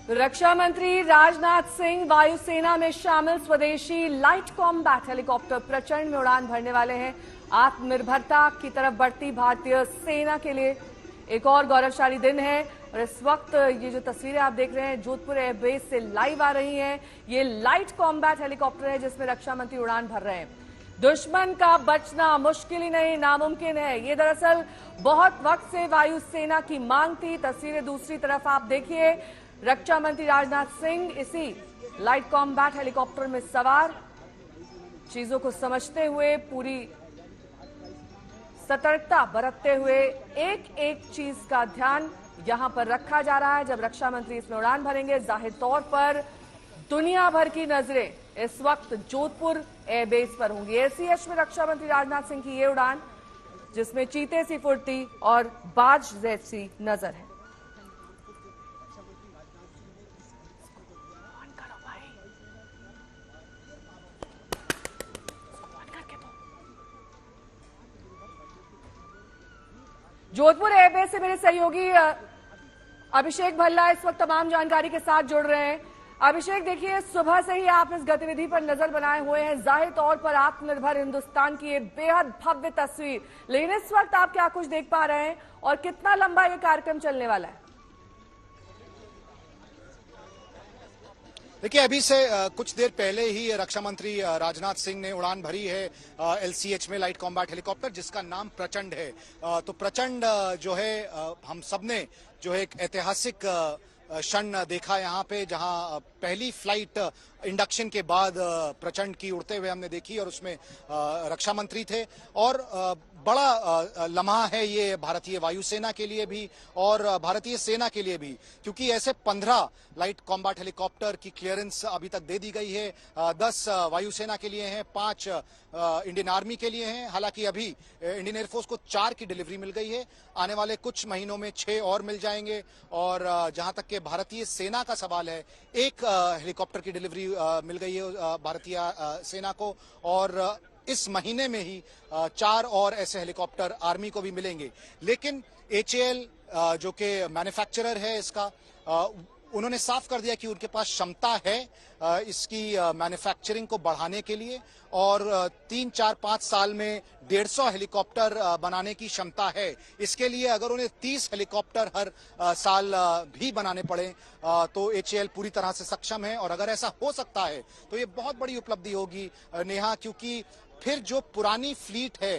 रक्षा मंत्री राजनाथ सिंह वायुसेना में शामिल स्वदेशी लाइट कॉम्बैट हेलीकॉप्टर प्रचंड में उड़ान भरने वाले हैं। आत्मनिर्भरता की तरफ बढ़ती भारतीय सेना के लिए एक और गौरवशाली दिन है। और इस वक्त ये जो तस्वीरें आप देख रहे हैं जोधपुर एयरबेस से लाइव आ रही हैं, ये लाइट कॉम्बैट हेलीकॉप्टर है जिसमें रक्षा मंत्री उड़ान भर रहे हैं। दुश्मन का बचना मुश्किल ही नहीं नामुमकिन है, ये दरअसल बहुत वक्त से वायुसेना की मांग थी। तस्वीरें दूसरी तरफ आप देखिए, रक्षा मंत्री राजनाथ सिंह इसी लाइट कॉम्बैट हेलीकॉप्टर में सवार, चीजों को समझते हुए पूरी सतर्कता बरतते हुए एक एक चीज का ध्यान यहां पर रखा जा रहा है। जब रक्षा मंत्री इसमें उड़ान भरेंगे, जाहिर तौर पर दुनिया भर की नजरें इस वक्त जोधपुर एयरबेस पर होंगी। एसीएच में रक्षा मंत्री राजनाथ सिंह की ये उड़ान, जिसमें चीते सी फुर्ती और बाज जैसी नजर है। जोधपुर एयरबेस से मेरे सहयोगी अभिषेक भल्ला इस वक्त तमाम जानकारी के साथ जुड़ रहे हैं। अभिषेक, देखिए सुबह से ही आप इस गतिविधि पर नजर बनाए हुए हैं, जाहिर तौर पर आत्मनिर्भर हिंदुस्तान की ये बेहद भव्य तस्वीर, लेकिन इस वक्त आप क्या कुछ देख पा रहे हैं और कितना लंबा ये कार्यक्रम चलने वाला है? देखिए, अभी से कुछ देर पहले ही रक्षा मंत्री राजनाथ सिंह ने उड़ान भरी है एलसीएच में लाइट कॉम्बैट हेलीकॉप्टर, जिसका नाम प्रचंड है। तो प्रचंड जो है, हम सबने जो है एक ऐतिहासिक क्षण देखा यहाँ पे, जहाँ पहली फ्लाइट इंडक्शन के बाद प्रचंड की उड़ते हुए हमने देखी और उसमें रक्षा मंत्री थे। और बड़ा लम्हा है ये भारतीय वायुसेना के लिए भी और भारतीय सेना के लिए भी, क्योंकि ऐसे 15 लाइट कॉम्बैट हेलीकॉप्टर की क्लियरेंस अभी तक दे दी गई है। 10 वायुसेना के लिए हैं, 5 इंडियन आर्मी के लिए हैं। हालांकि अभी इंडियन एयरफोर्स को 4 की डिलीवरी मिल गई है, आने वाले कुछ महीनों में 6 और मिल जाएंगे। और जहां तक के भारतीय सेना का सवाल है, 1 हेलीकॉप्टर की डिलीवरी मिल गई है भारतीय सेना को, और इस महीने में ही 4 और ऐसे हेलीकॉप्टर आर्मी को भी मिलेंगे। लेकिन एचएएल जो कि मैन्युफैक्चरर है इसका, उन्होंने साफ कर दिया कि उनके पास क्षमता है इसकी मैन्युफैक्चरिंग को बढ़ाने के लिए, और 3, 4, 5 साल में 150 हेलीकॉप्टर बनाने की क्षमता है। इसके लिए अगर उन्हें 30 हेलीकॉप्टर हर साल भी बनाने पड़े तो एचएएल पूरी तरह से सक्षम है। और अगर ऐसा हो सकता है तो ये बहुत बड़ी उपलब्धि होगी नेहा, क्योंकि फिर जो पुरानी फ्लीट है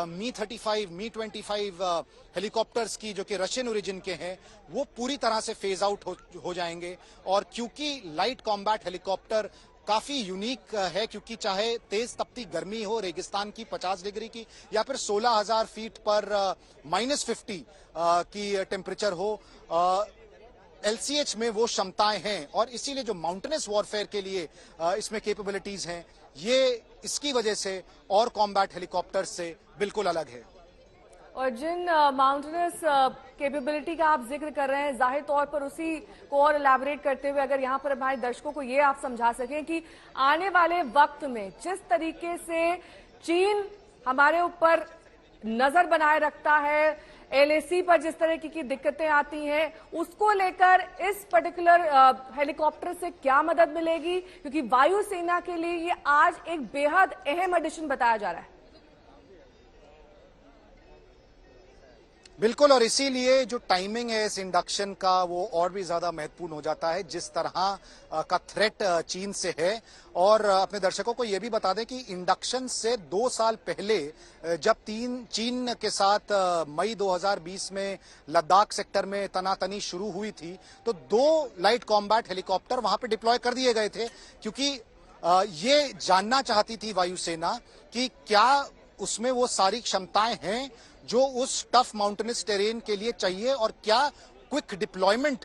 मी-35, मी-25 हेलीकॉप्टर्स की, जो कि रशियन ओरिजिन के हैं, वो पूरी तरह से फेज आउट हो जाएंगे। और क्योंकि लाइट कॉम्बैट हेलीकॉप्टर काफी यूनिक है, क्योंकि चाहे तेज तपती गर्मी हो रेगिस्तान की 50 डिग्री की, या फिर 16,000 फीट पर -50 की टेम्परेचर हो, एलसीएच में वो क्षमताएं हैं। और इसीलिए जो माउंटेनस वॉरफेयर के लिए इसमें कैपेबिलिटीज हैं, ये इसकी वजह से और कॉम्बैट हेलीकॉप्टर से बिल्कुल अलग है। और जिन माउंटेनस कैपेबिलिटी का आप जिक्र कर रहे हैं, जाहिर तौर पर उसी को और एलैबोरेट करते हुए अगर यहाँ पर हमारे दर्शकों को ये आप समझा सकें कि आने वाले वक्त में जिस तरीके से चीन हमारे ऊपर नजर बनाए रखता है, एलएसी पर जिस तरह की दिक्कतें आती हैं, उसको लेकर इस पर्टिकुलर हेलीकॉप्टर से क्या मदद मिलेगी? क्योंकि वायुसेना के लिए ये आज एक बेहद अहम एडिशन बताया जा रहा है। बिल्कुल, और इसीलिए जो टाइमिंग है इस इंडक्शन का वो और भी ज्यादा महत्वपूर्ण हो जाता है, जिस तरह का थ्रेट चीन से है। और अपने दर्शकों को यह भी बता दें कि इंडक्शन से 2 साल पहले जब चीन के साथ मई 2020 में लद्दाख सेक्टर में तनातनी शुरू हुई थी, तो 2 लाइट कॉम्बैट हेलीकॉप्टर वहां पे डिप्लॉय कर दिए गए थे, क्योंकि ये जानना चाहती थी वायुसेना कि क्या उसमें वो सारी क्षमताएं हैं जो उस टफ माउंटेनस टेरेन के लिए चाहिए, और क्या क्विक डिप्लॉयमेंट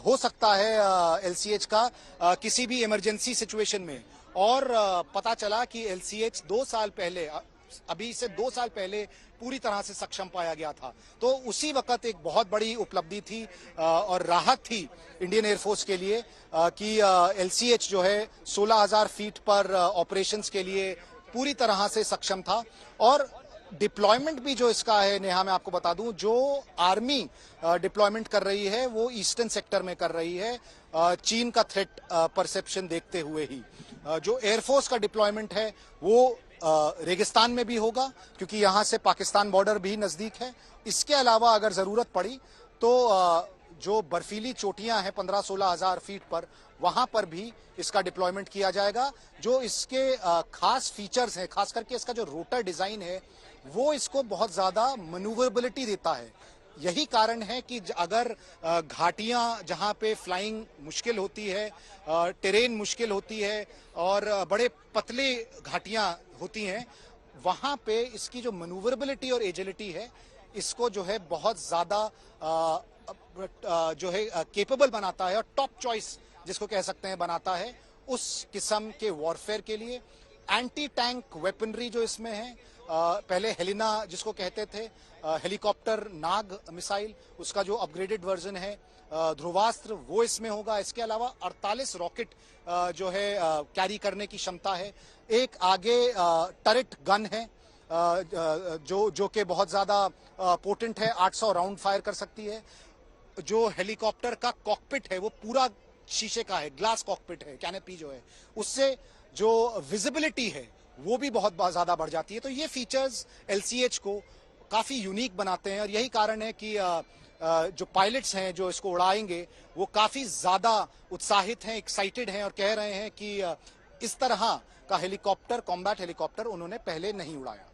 हो सकता है एलसीएच का किसी भी इमरजेंसी सिचुएशन में। और पता चला कि एलसीएच 2 साल पहले, अभी से 2 साल पहले पूरी तरह से सक्षम पाया गया था। तो उसी वक्त एक बहुत बड़ी उपलब्धि थी और राहत थी इंडियन एयरफोर्स के लिए कि एलसीएच जो है 16,000 फीट पर ऑपरेशंस के लिए पूरी तरह से सक्षम था। और डिप्लॉयमेंट भी जो इसका है नेहा, मैं आपको बता दूं, जो आर्मी डिप्लॉयमेंट कर रही है वो ईस्टर्न सेक्टर में कर रही है, चीन का थ्रेट परसेप्शन देखते हुए ही। जो एयरफोर्स का डिप्लॉयमेंट है वो रेगिस्तान में भी होगा, क्योंकि यहां से पाकिस्तान बॉर्डर भी नजदीक है। इसके अलावा अगर जरूरत पड़ी तो जो बर्फीली चोटियां हैं 15-16 हजार फीट पर, वहां पर भी इसका डिप्लॉयमेंट किया जाएगा। जो इसके खास फीचर्स हैं, खास करके इसका जो रोटर डिजाइन है, वो इसको बहुत ज्यादा मनूवरेबिलिटी देता है। यही कारण है कि अगर घाटियां जहां पे फ्लाइंग मुश्किल होती है, टेरेन मुश्किल होती है और बड़े पतले घाटियां होती हैं, वहां पे इसकी जो मनूवरेबिलिटी और एजिलिटी है, इसको जो है बहुत ज्यादा जो है केपेबल बनाता है और टॉप चॉइस जिसको कह सकते हैं बनाता है उस किस्म के वॉरफेयर के लिए। एंटी टैंक वेपनरी जो इसमें है, पहले हेलिना जिसको कहते थे, हेलीकॉप्टर नाग मिसाइल, उसका जो अपग्रेडेड वर्जन है ध्रुवास्त्र, वो इसमें होगा। इसके अलावा 48 रॉकेट जो है कैरी करने की क्षमता है। एक आगे टरेट गन है जो कि बहुत ज्यादा पोटेंट है, 800 राउंड फायर कर सकती है। जो हेलीकॉप्टर का कॉकपिट है वो पूरा शीशे का है, ग्लास कॉकपिट है, कैनोपी जो है, उससे जो विजिबिलिटी है वो भी बहुत ज्यादा बढ़ जाती है। तो ये फीचर्स एलसीएच को काफी यूनिक बनाते हैं और यही कारण है कि जो पायलट्स हैं जो इसको उड़ाएंगे वो काफी ज्यादा उत्साहित हैं, एक्साइटेड हैं और कह रहे हैं कि इस तरह का हेलीकॉप्टर, कॉम्बैट हेलीकॉप्टर उन्होंने पहले नहीं उड़ाया।